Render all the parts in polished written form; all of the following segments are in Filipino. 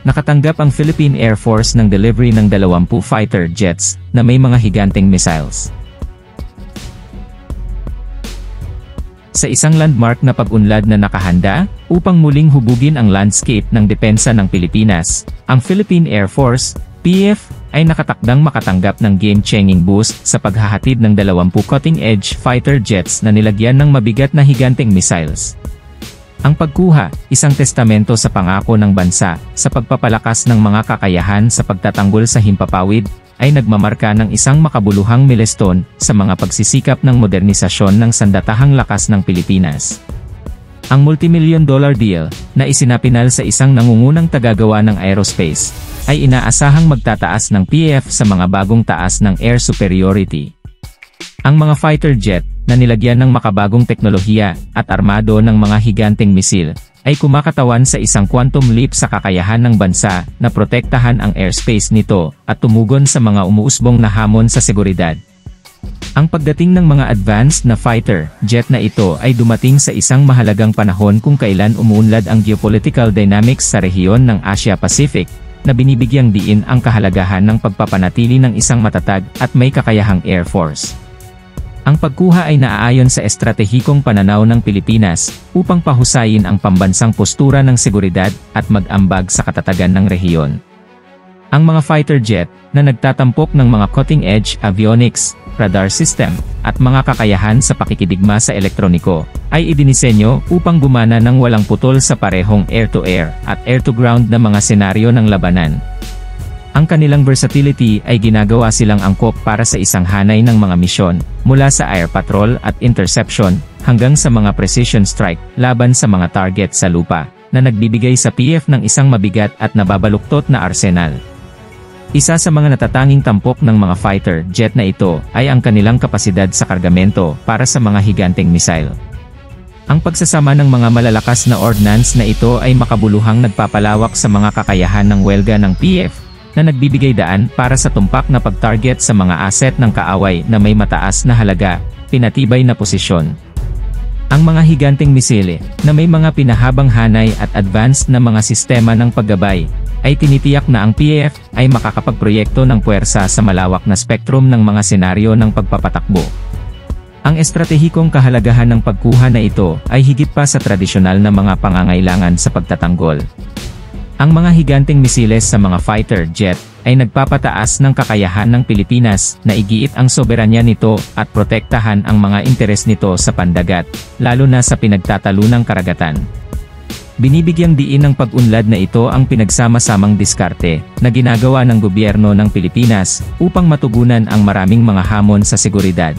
nakatanggap ang Philippine Air Force ng delivery ng 20 fighter jets na may mga higanteng missiles. Sa isang landmark na pag-unlad na nakahanda upang muling hubugin ang landscape ng depensa ng Pilipinas, ang Philippine Air Force, PF, ay nakatakdang makatanggap ng game-changing boost sa paghahatid ng 20 cutting-edge fighter jets na nilagyan ng mabigat na higanteng missiles. Ang pagkuha, isang testamento sa pangako ng bansa sa pagpapalakas ng mga kakayahan sa pagtatanggol sa himpapawid, ay nagmamarka ng isang makabuluhang milestone sa mga pagsisikap ng modernisasyon ng sandatahang lakas ng Pilipinas. Ang multimillion-dollar deal, na isinapinal sa isang nangungunang tagagawa ng aerospace, ay inaasahang magtataas ng PF sa mga bagong taas ng air superiority. Ang mga fighter jet, na nilagyan ng makabagong teknolohiya at armado ng mga higanteng misil, ay kumakatawan sa isang quantum leap sa kakayahan ng bansa na protektahan ang airspace nito at tumugon sa mga umuusbong na hamon sa seguridad. Ang pagdating ng mga advanced na fighter jet na ito ay dumating sa isang mahalagang panahon kung kailan umuunlad ang geopolitical dynamics sa rehiyon ng Asia-Pacific, na binibigyang diin ang kahalagahan ng pagpapanatili ng isang matatag at may kakayahang air force. Ang pagkuha ay naaayon sa estratehikong pananaw ng Pilipinas upang pahusayin ang pambansang postura ng seguridad at mag-ambag sa katatagan ng rehiyon. Ang mga fighter jet, na nagtatampok ng mga cutting-edge avionics, radar system, at mga kakayahan sa pakikidigma sa elektroniko, ay idinisenyo upang gumana ng walang putol sa parehong air-to-air at air-to-ground na mga senaryo ng labanan. Ang kanilang versatility ay ginagawa silang angkop para sa isang hanay ng mga misyon, mula sa air patrol at interception, hanggang sa mga precision strike, laban sa mga target sa lupa, na nagbibigay sa PF ng isang mabigat at nababaluktot na arsenal. Isa sa mga natatanging tampok ng mga fighter jet na ito, ay ang kanilang kapasidad sa kargamento para sa mga higanteng missile. Ang pagsasama ng mga malalakas na ordnance na ito ay makabuluhang nagpapalawak sa mga kakayahan ng welga ng PF, na nagbibigay daan para sa tumpak na pag-target sa mga asset ng kaaway na may mataas na halaga, pinatibay na posisyon. Ang mga higanteng misile, na may mga pinahabang hanay at advanced na mga sistema ng paggabay, ay tinitiyak na ang PF ay makakapagproyekto ng puwersa sa malawak na spektrum ng mga senaryo ng pagpapatakbo. Ang estratehikong kahalagahan ng pagkuha na ito ay higit pa sa tradisyonal na mga pangangailangan sa pagtatanggol. Ang mga higanteng misiles sa mga fighter jet ay nagpapataas ng kakayahan ng Pilipinas na igiit ang soberanya nito at protektahan ang mga interes nito sa pandagat, lalo na sa pinagtatalunang karagatan. Binibigyang diin ng pag-unlad na ito ang pinagsama-samang diskarte na ginagawa ng gobyerno ng Pilipinas upang matugunan ang maraming mga hamon sa seguridad.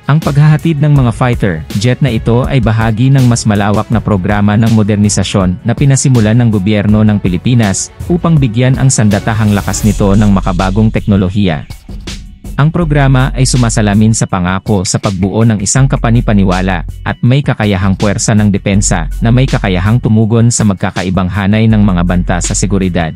Ang paghahatid ng mga fighter jet na ito ay bahagi ng mas malawak na programa ng modernisasyon na pinasimulan ng gobyerno ng Pilipinas upang bigyan ang sandatahang lakas nito ng makabagong teknolohiya. Ang programa ay sumasalamin sa pangako sa pagbuo ng isang kapanipaniwala at may kakayahang puwersa ng depensa na may kakayahang tumugon sa magkakaibang hanay ng mga banta sa seguridad.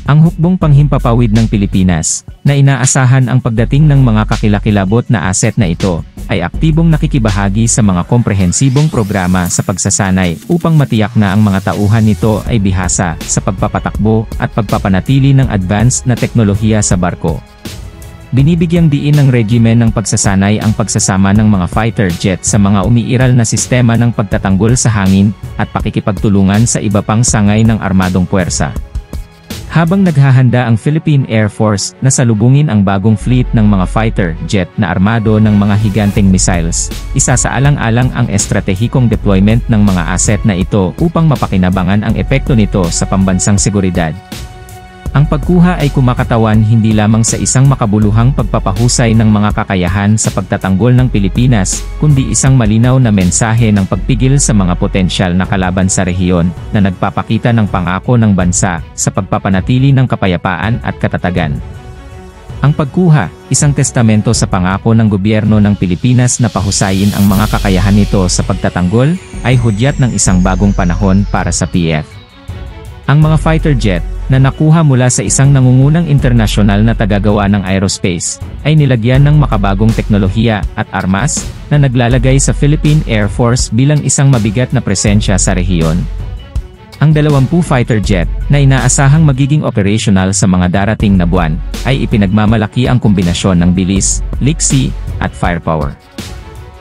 Ang hukbong panghimpapawid ng Pilipinas, na inaasahan ang pagdating ng mga kakilakilabot na asset na ito, ay aktibong nakikibahagi sa mga komprehensibong programa sa pagsasanay upang matiyak na ang mga tauhan nito ay bihasa sa pagpapatakbo at pagpapanatili ng advanced na teknolohiya sa barko. Binibigyang diin ng regimen ng pagsasanay ang pagsasama ng mga fighter jet sa mga umiiral na sistema ng pagtatanggol sa hangin at pakikipagtulungan sa iba pang sangay ng armadong puwersa. Habang naghahanda ang Philippine Air Force na salubungin ang bagong fleet ng mga fighter jet na armado ng mga higanteng missiles, isa sa alang-alang ang estratehikong deployment ng mga asset na ito upang mapakinabangan ang epekto nito sa pambansang seguridad. Ang pagkuha ay kumakatawan hindi lamang sa isang makabuluhang pagpapahusay ng mga kakayahan sa pagtatanggol ng Pilipinas, kundi isang malinaw na mensahe ng pagpigil sa mga potensyal na kalaban sa rehiyon, na nagpapakita ng pangako ng bansa sa pagpapanatili ng kapayapaan at katatagan. Ang pagkuha, isang testamento sa pangako ng gobyerno ng Pilipinas na pahusayin ang mga kakayahan nito sa pagtatanggol, ay hudyat ng isang bagong panahon para sa PF. Ang mga fighter jet, na nakuha mula sa isang nangungunang internasyonal na tagagawa ng aerospace, ay nilagyan ng makabagong teknolohiya at armas, na naglalagay sa Philippine Air Force bilang isang mabigat na presensya sa rehiyon. Ang 20 fighter jet na inaasahang magiging operational sa mga darating na buwan ay ipinagmamalaki ang kombinasyon ng bilis, liksi, at firepower.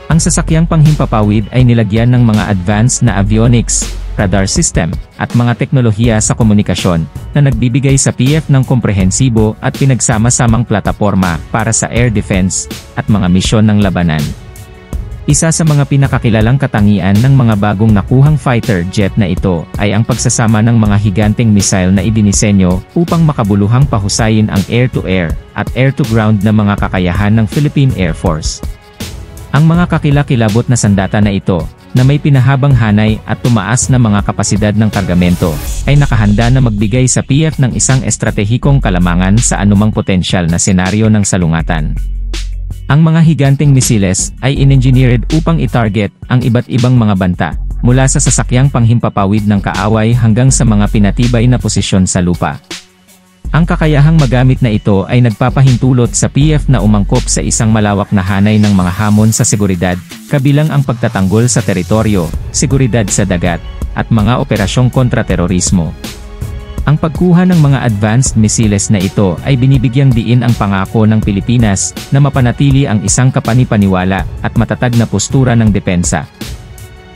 Ang sasakyang panghimpapawid ay nilagyan ng mga advanced na avionics, radar system, at mga teknolohiya sa komunikasyon na nagbibigay sa PF ng komprehensibo at pinagsama-samang plataporma para sa air defense at mga misyon ng labanan. Isa sa mga pinakakilalang katangian ng mga bagong nakuhang fighter jet na ito ay ang pagsasama ng mga higanteng missile na idinisenyo upang makabuluhang pahusayin ang air-to-air at air-to-ground na mga kakayahan ng Philippine Air Force. Ang mga kakilakilabot na sandata na ito, na may pinahabang hanay at tumaas na mga kapasidad ng kargamento, ay nakahanda na magbigay sa PF ng isang estratehikong kalamangan sa anumang potensyal na senaryo ng salungatan. Ang mga higanteng misiles ay in-engineered upang i-target ang iba't ibang mga banta, mula sa sasakyang panghimpapawid ng kaaway hanggang sa mga pinatibay na posisyon sa lupa. Ang kakayahang magamit na ito ay nagpapahintulot sa PF na umangkop sa isang malawak na hanay ng mga hamon sa seguridad, kabilang ang pagtatanggol sa teritoryo, seguridad sa dagat, at mga operasyong kontraterorismo. Ang pagkuha ng mga advanced missiles na ito ay binibigyang diin ang pangako ng Pilipinas na mapanatili ang isang kapanipaniwala at matatag na postura ng depensa.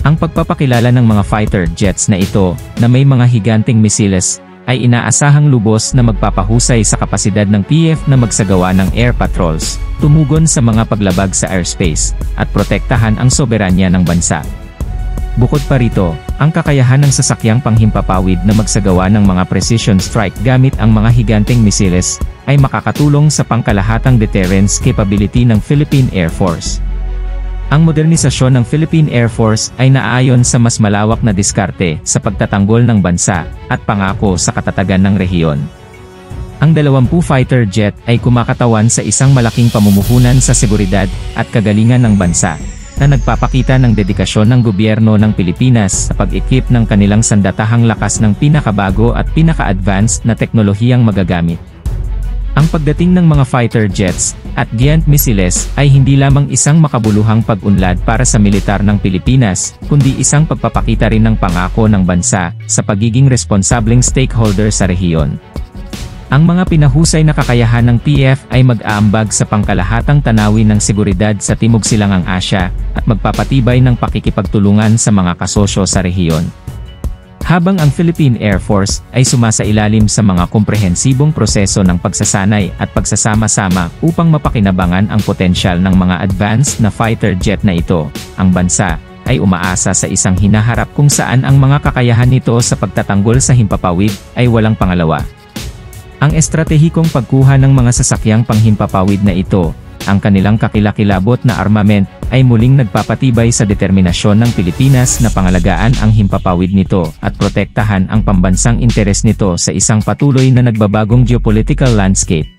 Ang pagpapakilala ng mga fighter jets na ito, na may mga higanteng missiles, ay inaasahang lubos na magpapahusay sa kapasidad ng PF na magsagawa ng air patrols, tumugon sa mga paglabag sa airspace, at protektahan ang soberanya ng bansa. Bukod pa rito, ang kakayahan ng sasakyang panghimpapawid na magsagawa ng mga precision strike gamit ang mga higanteng misiles, ay makakatulong sa pangkalahatang deterrence capability ng Philippine Air Force. Ang modernisasyon ng Philippine Air Force ay naaayon sa mas malawak na diskarte sa pagtatanggol ng bansa, at pangako sa katatagan ng rehiyon. Ang 20 fighter jet ay kumakatawan sa isang malaking pamumuhunan sa seguridad at kagalingan ng bansa, na nagpapakita ng dedikasyon ng gobyerno ng Pilipinas sa pag-ekip ng kanilang sandatahang lakas ng pinakabago at pinaka-advanced na teknolohiyang magagamit. Ang pagdating ng mga fighter jets at giant missiles ay hindi lamang isang makabuluhang pag-unlad para sa militar ng Pilipinas, kundi isang pagpapakita rin ng pangako ng bansa sa pagiging responsableng stakeholder sa rehiyon. Ang mga pinahusay na kakayahan ng PF ay mag-aambag sa pangkalahatang tanawin ng seguridad sa Timog Silangang Asya, at magpapatibay ng pakikipagtulungan sa mga kasosyo sa rehiyon. Habang ang Philippine Air Force ay sumasailalim sa mga komprehensibong proseso ng pagsasanay at pagsasama-sama upang mapakinabangan ang potensyal ng mga advanced na fighter jet na ito, ang bansa ay umaasa sa isang hinaharap kung saan ang mga kakayahan nito sa pagtatanggol sa himpapawid ay walang pangalawa. Ang estratehikong pagkuha ng mga sasakyang panghimpapawid na ito, ang kanilang kakilakilabot na armament, ay muling nagpapatibay sa determinasyon ng Pilipinas na pangalagaan ang himpapawid nito at protektahan ang pambansang interes nito sa isang patuloy na nagbabagong geopolitical landscape.